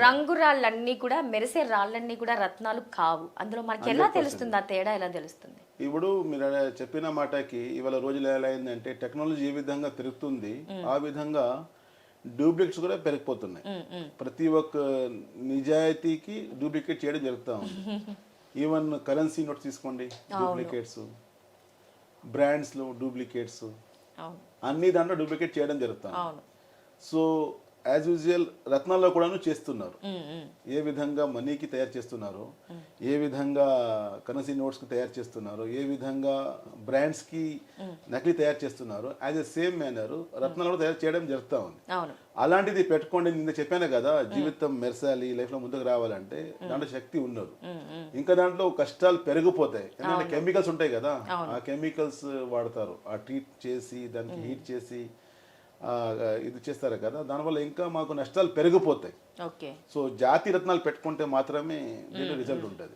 రంగు రాళ్ళన్నీ కూడా మెరిసే రాళ్ళన్నీ కూడా రత్నాలు కావు. అందులో మనకి ఎలా తెలుస్తుంది? ఆ తేడా ఎలా తెలుస్తుంది? ఇప్పుడు మీరు చెప్పిన మాటకి ఇవాళ రోజులు ఎలా అయిందంటే టెక్నాలజీ ఏ విధంగా పెరుగుతుంది ఆ విధంగా డూప్లికేట్స్ కూడా పెరిగిపోతున్నాయి. ప్రతి ఒక్క నిజాయితీకి డూప్లికేట్ చేయడం జరుగుతూ ఉంది. ఈవెన్ కరెన్సీ నోట్స్ తీసుకోండి, డూప్లికేట్స్, బ్రాండ్స్లో డూప్లికేట్స్, అన్ని దాంట్లో డూప్లికేట్ చేయడం జరుగుతుంది. సో యాజ్ యూజువల్ రత్నాల్లో కూడాను చేస్తున్నారు. ఏ విధంగా మనీకి తయారు చేస్తున్నారు, ఏ విధంగా కరెన్సీ నోట్స్కి తయారు చేస్తున్నారు, ఏ విధంగా బ్రాండ్స్కి నకిలీ తయారు చేస్తున్నారు, యాజ్ ఎ సేమ్ మేనర్ రత్నాలు కూడా తయారు చేయడం జరుగుతూ ఉంది. అలాంటిది పెట్టుకోండి. నిన్న చెప్పాను కదా, జీవితం మెరసాలి, లైఫ్లో ముందుకు రావాలంటే దాంట్లో శక్తి ఉండదు. ఇంకా దాంట్లో కష్టాలు పెరిగిపోతాయి. ఎందుకంటే కెమికల్స్ ఉంటాయి కదా, ఆ కెమికల్స్ వాడతారు. ఆ ట్రీట్ చేసి దానికి హీట్ చేసి ఇది చేస్తారు కదా, దానివల్ల ఇంకా మాకు నష్టాలు పెరిగిపోతాయి. సో జాతి రత్నాలు పెట్టుకుంటే మాత్రమే దీంట్లో రిజల్ట్ ఉంటుంది.